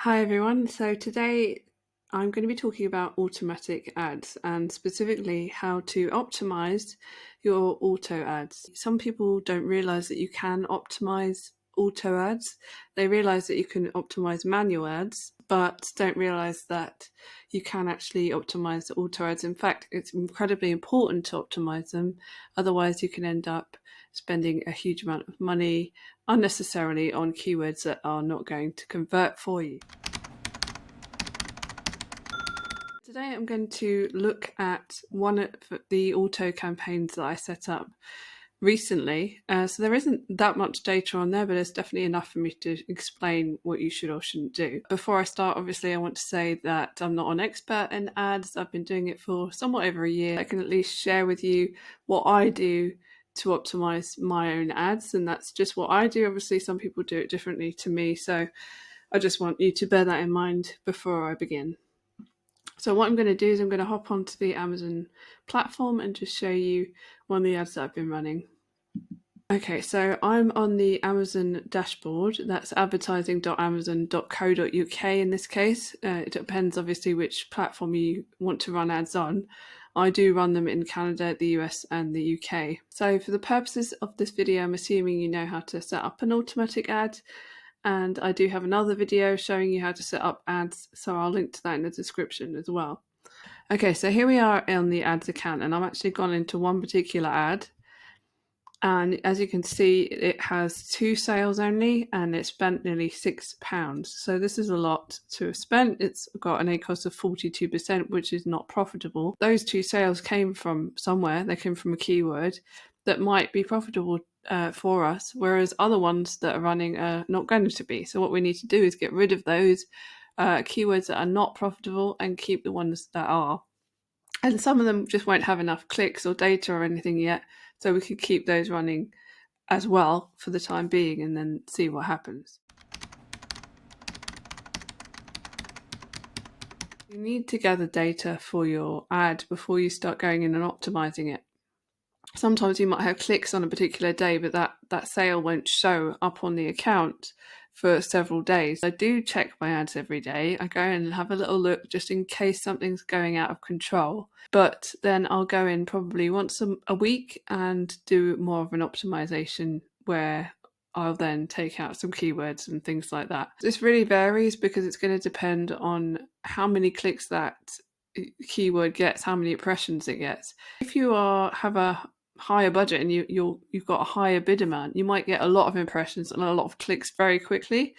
Hi everyone. So today I'm going to be talking about automatic ads and specifically how to optimize your auto ads. Some people don't realize that you can optimize auto ads. They realize that you can optimize manual ads, but don't realize that you can actually optimize the auto ads. In fact, it's incredibly important to optimize them. Otherwise, you can end up spending a huge amount of money unnecessarily on keywords that are not going to convert for you. Today I'm going to look at one of the auto campaigns that I set up recently. So there isn't that much data on there, but there's definitely enough for me to explain what you should or shouldn't do. Before I start, obviously, I want to say that I'm not an expert in ads. I've been doing it for somewhat over a year. I can at least share with you what I do to optimize my own ads, and that's just what I do. Obviously, some people do it differently to me, so I just want you to bear that in mind before I begin. So what I'm going to do is I'm going to hop onto the Amazon platform and just show you one of the ads that I've been running. Okay, so I'm on the Amazon dashboard. That's advertising.amazon.co.uk in this case. It depends obviously which platform you want to run ads on. I do run them in Canada, the US and the UK. So for the purposes of this video, I'm assuming you know how to set up an automatic ad. And I do have another video showing you how to set up ads, so I'll link to that in the description as well. Okay, so here we are on the ads account, and I've actually gone into one particular ad. And as you can see, it has 2 sales only, and it spent nearly £6. So this is a lot to have spent. It's got an ACOS of 42%, which is not profitable. Those 2 sales came from somewhere. They came from a keyword that might be profitable for us, whereas other ones that are running are not going to be. So what we need to do is get rid of those keywords that are not profitable and keep the ones that are. And some of them just won't have enough clicks or data or anything yet, so we could keep those running as well for the time being and then see what happens. You need to gather data for your ad before you start going in and optimizing it. Sometimes you might have clicks on a particular day, but that sale won't show up on the account for several days. I do check my ads every day. I go in and have a little look just in case something's going out of control. But then I'll go in probably once a week and do more of an optimization where I'll then take out some keywords and things like that. This really varies because it's going to depend on how many clicks that keyword gets, how many impressions it gets. If you have a higher budget and you've got a higher bid amount, you might get a lot of impressions and a lot of clicks very quickly.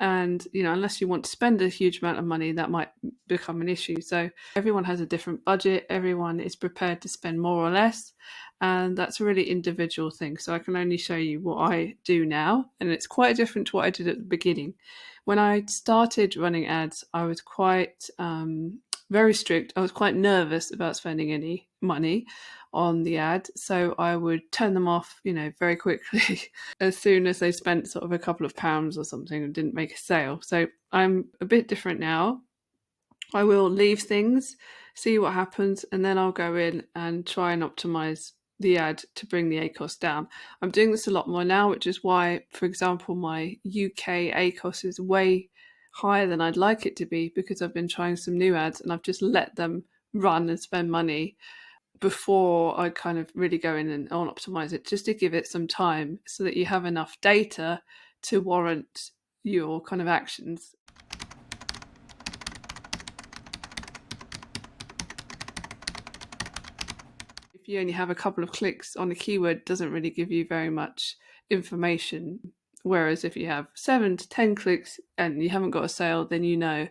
And unless you want to spend a huge amount of money, that might become an issue. So everyone has a different budget. Everyone is prepared to spend more or less, and that's a really individual thing. So I can only show you what I do now, and it's quite different to what I did at the beginning. When I started running ads, I was quite very strict. I was quite nervous about spending any money on the ad, so I would turn them off, very quickly as soon as they spent sort of a couple of pounds or something and didn't make a sale. So I'm a bit different now. I will leave things, see what happens, and then I'll go in and try and optimize the ad to bring the ACOS down. I'm doing this a lot more now, which is why, for example, my UK ACOS is way higher than I'd like it to be, because I've been trying some new ads and I've just let them run and spend money before I kind of really go in and optimize it, just to give it some time so that you have enough data to warrant your kind of actions. If you only have a couple of clicks on a keyword, it doesn't really give you very much information. Whereas if you have 7 to 10 clicks and you haven't got a sale, then you know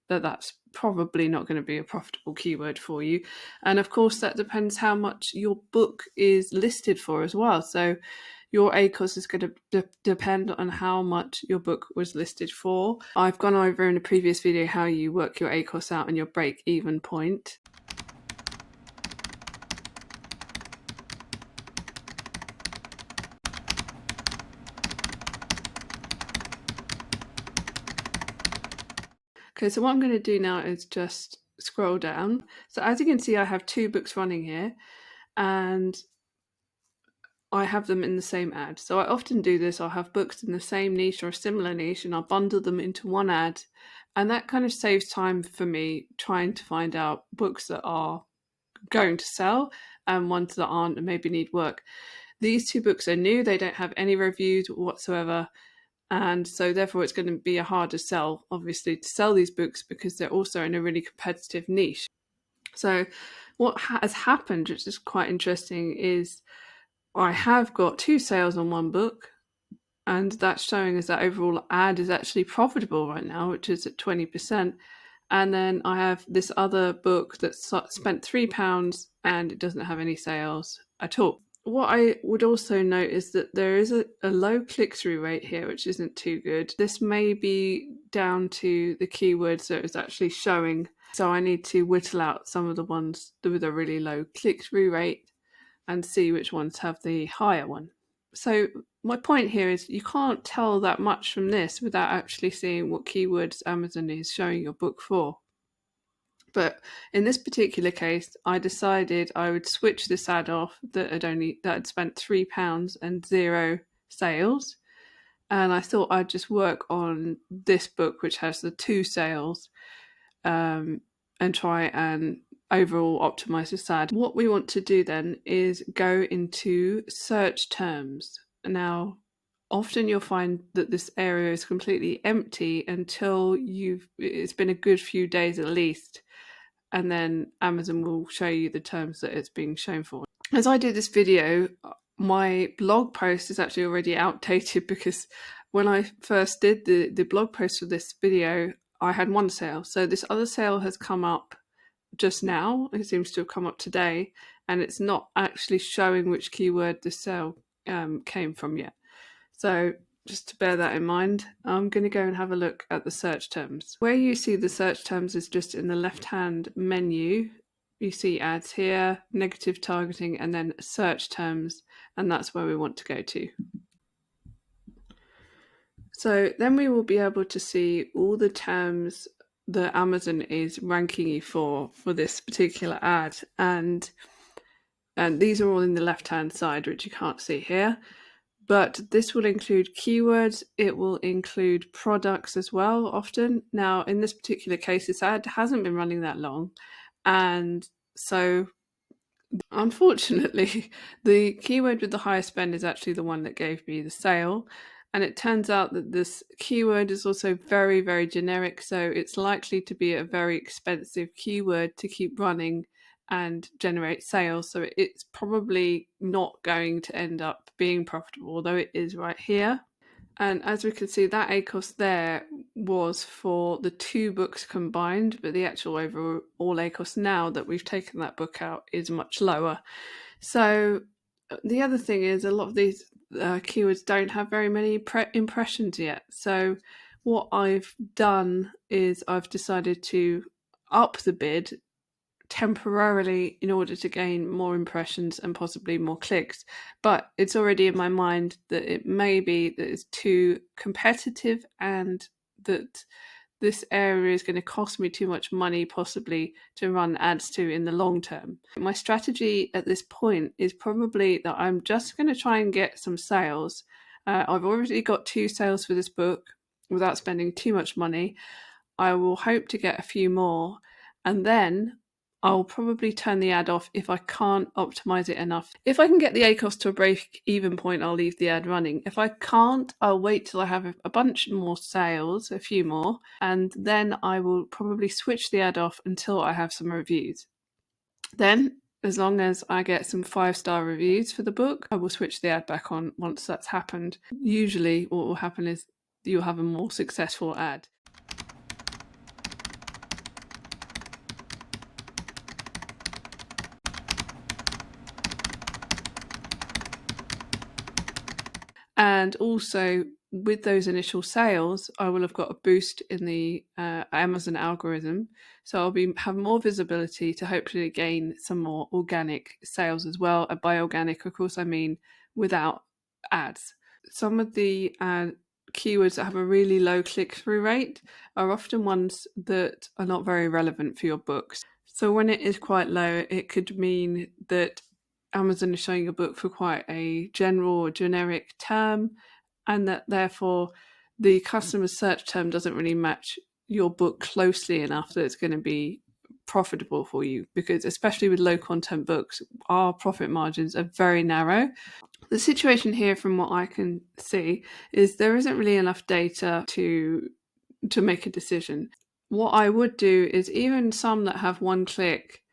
that that's probably not going to be a profitable keyword for you. And of course, that depends how much your book is listed for as well. So your ACOS is going to depend on how much your book was listed for. I've gone over in a previous video how you work your ACOS out and your break-even point. Okay, so what I'm going to do now is just scroll down. So as you can see, I have 2 books running here, and I have them in the same ad. So I often do this. I'll have books in the same niche or a similar niche and I'll bundle them into one ad. And that kind of saves time for me trying to find out books that are going to sell and ones that aren't and maybe need work. These two books are new, they don't have any reviews whatsoever. And so therefore it's going to be a harder sell, obviously, to sell these books because they're also in a really competitive niche. So what has happened, which is quite interesting, is I have got 2 sales on one book, and that's showing us that overall ad is actually profitable right now, which is at 20%. And then I have this other book that spent £3 and it doesn't have any sales at all. What I would also note is that there is a low click-through rate here, which isn't too good. This may be down to the keywords that it's actually showing. So I need to whittle out some of the ones with a really low click-through rate and see which ones have the higher one. So my point here is you can't tell that much from this without actually seeing what keywords Amazon is showing your book for. But in this particular case, I decided I would switch this ad off that had spent £3 and 0 sales. And I thought I'd just work on this book, which has the 2 sales, and try and overall optimize this ad. What we want to do then is go into search terms. Now, often you'll find that this area is completely empty until it's been a good few days at least, and then Amazon will show you the terms that it's being shown for. As I do this video, my blog post is actually already outdated because when I first did the blog post for this video, I had 1 sale. So this other sale has come up just now. It seems to have come up today, and it's not actually showing which keyword the sale came from yet. So just to bear that in mind, I'm going to go and have a look at the search terms. Where you see the search terms is just in the left-hand menu. You see ads here, negative targeting, and then search terms, and that's where we want to go to. So then we will be able to see all the terms that Amazon is ranking you for this particular ad, and these are all in the left-hand side, which you can't see here. But this will include keywords, it will include products as well often. Now, in this particular case, this ad hasn't been running that long, and so unfortunately, the keyword with the highest spend is actually the one that gave me the sale. And it turns out that this keyword is also very, very generic, so it's likely to be a very expensive keyword to keep running and generate sales. So it's probably not going to end up being profitable, although it is right here. And as we can see, that ACOS there was for the 2 books combined, but the actual overall ACOS now that we've taken that book out is much lower. So the other thing is a lot of these keywords don't have very many impressions yet. So what I've done is I've decided to up the bid temporarily in order to gain more impressions and possibly more clicks. But it's already in my mind that it may be that it's too competitive and that this area is going to cost me too much money possibly to run ads to in the long term. My strategy at this point is probably that I'm just going to try and get some sales. I've already got 2 sales for this book without spending too much money. I will hope to get a few more, and then I'll probably turn the ad off if I can't optimize it enough. If I can get the ACOS to a break-even point, I'll leave the ad running. If I can't, I'll wait till I have a bunch more sales, a few more, and then I will probably switch the ad off until I have some reviews. Then, as long as I get some 5-star reviews for the book, I will switch the ad back on once that's happened. Usually what will happen is you'll have a more successful ad. And also with those initial sales, I will have got a boost in the Amazon algorithm. So I'll have more visibility to hopefully gain some more organic sales as well. And by organic, of course, I mean without ads. Some of the keywords that have a really low click-through rate are often ones that are not very relevant for your books. So when it is quite low, it could mean that Amazon is showing your book for quite a general or generic term, and that therefore the customer's search term doesn't really match your book closely enough that it's going to be profitable for you, because especially with low content books, our profit margins are very narrow. The situation here, from what I can see, is there isn't really enough data to make a decision. What I would do is, even some that have one click,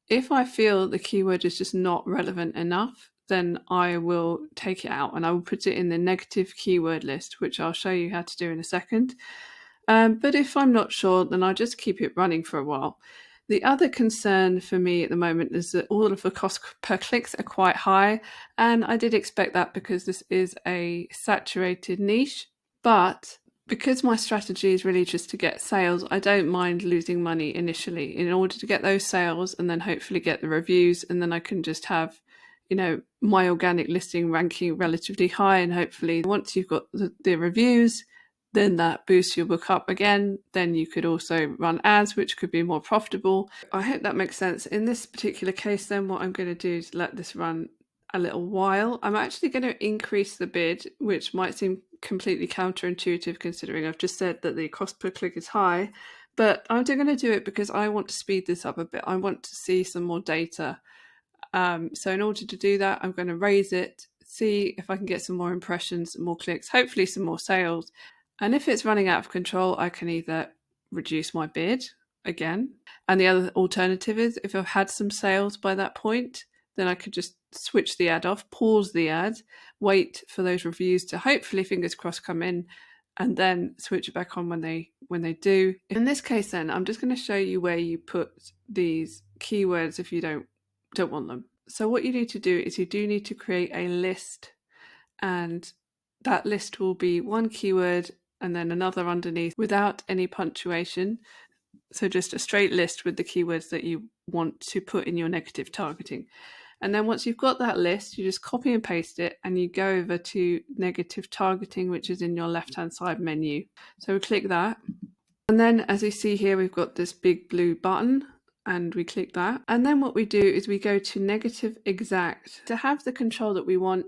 if I feel the keyword is just not relevant enough, then I will take it out and I will put it in the negative keyword list, which I'll show you how to do in a second. But if I'm not sure, then I'll just keep it running for a while. The other concern for me at the moment is that all of the costs per clicks are quite high, and I did expect that because this is a saturated niche. But because my strategy is really just to get sales, I don't mind losing money initially in order to get those sales and then hopefully get the reviews, and then I can just have, my organic listing ranking relatively high, and hopefully once you've got the reviews, then that boosts your book up again. Then you could also run ads, which could be more profitable. I hope that makes sense. In this particular case, then what I'm going to do is let this run a little while. I'm actually going to increase the bid, which might seem completely counterintuitive considering I've just said that the cost per click is high, but I'm going to do it because I want to speed this up a bit. I want to see some more data. So in order to do that, I'm going to raise it, see if I can get some more impressions, more clicks, hopefully some more sales. And if it's running out of control, I can either reduce my bid again. And the other alternative is, if I've had some sales by that point, then I could just switch the ad off, pause the ad, wait for those reviews to hopefully, fingers crossed, come in, and then switch it back on when they do. In this case, then I'm just going to show you where you put these keywords if you don't want them. So what you need to do is you do need to create a list, and that list will be one keyword and then another underneath without any punctuation. So just a straight list with the keywords that you want to put in your negative targeting. And then once you've got that list, you just copy and paste it and you go over to negative targeting, which is in your left-hand side menu. So we click that. And then as you see here, we've got this big blue button and we click that. And then what we do is we go to negative exact. To have the control that we want,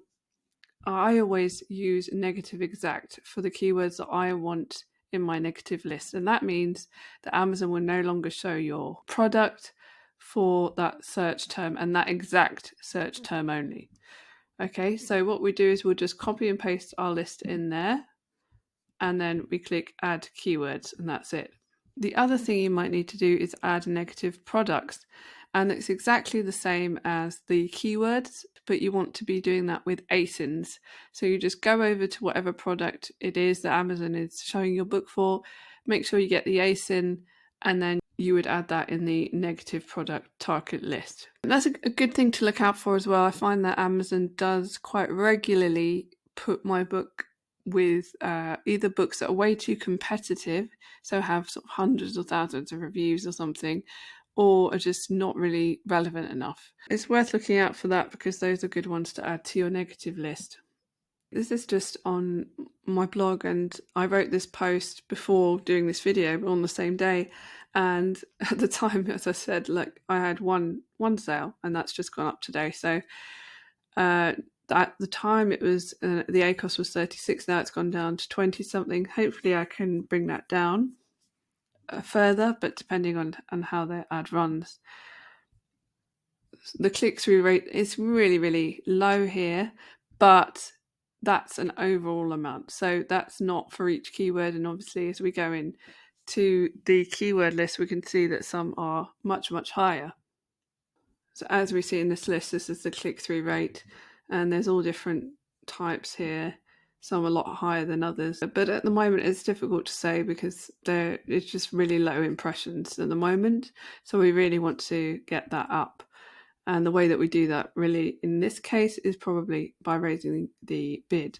I always use negative exact for the keywords that I want in my negative list. And that means that Amazon will no longer show your product for that search term and that exact search term only. Okay, so what we do is we'll just copy and paste our list in there, and then we click add keywords, and that's it. The other thing you might need to do is add negative products, and it's exactly the same as the keywords, but you want to be doing that with ASINs. So you just go over to whatever product it is that Amazon is showing your book for, make sure you get the ASIN, and then you would add that in the negative product target list. And that's a good thing to look out for as well. I find that Amazon does quite regularly put my book with either books that are way too competitive, so have sort of hundreds or thousands of reviews or something, or are just not really relevant enough. It's worth looking out for that because those are good ones to add to your negative list. This is just on my blog, and I wrote this post before doing this video on the same day, and at the time, as I said, like I had one sale, and that's just gone up today. So at the time it was the ACOS was 36, now it's gone down to 20 something. Hopefully I can bring that down further, but depending on how the ad runs. The click-through rate is really, really low here, but that's an overall amount. So that's not for each keyword, and obviously as we go in to the keyword list, we can see that some are much, much higher. So as we see in this list, this is the click-through rate, and there's all different types here. Some a lot higher than others, but at the moment it's difficult to say because it's just really low impressions at the moment. So we really want to get that up. And the way that we do that really in this case is probably by raising the bid.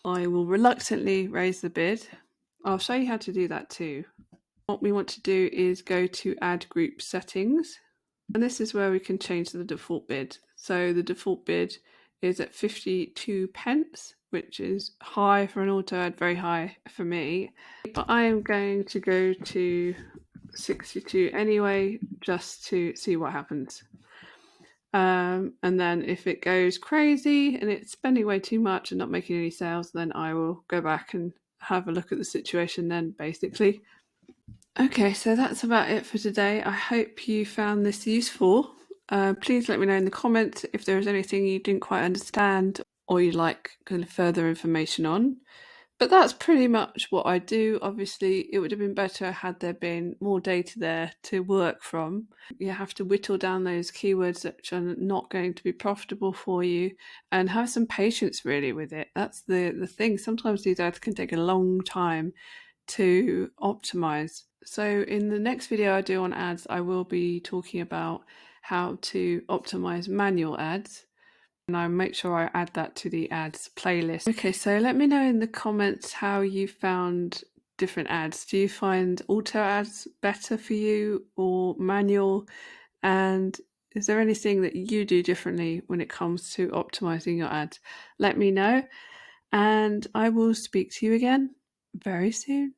I will reluctantly raise the bid. I'll show you how to do that too. What we want to do is go to add group settings, and this is where we can change the default bid. So the default bid is at 52 pence, which is high for an auto ad, very high for me. But I am going to go to 62 anyway, just to see what happens. And then if it goes crazy and it's spending way too much and not making any sales, then I will go back and have a look at the situation then, basically. Okay, so that's about it for today. I hope you found this useful. Please let me know in the comments if there is anything you didn't quite understand or you'd like kind of further information on. But that's pretty much what I do. Obviously, it would have been better had there been more data there to work from. You have to whittle down those keywords that are not going to be profitable for you and have some patience really with it. That's the thing. Sometimes these ads can take a long time to optimize. So in the next video I do on ads, I will be talking about how to optimize manual ads. And I'll make sure I add that to the ads playlist. Okay, so let me know in the comments how you found different ads. Do you find auto ads better for you or manual? And is there anything that you do differently when it comes to optimizing your ads? Let me know, and I will speak to you again very soon.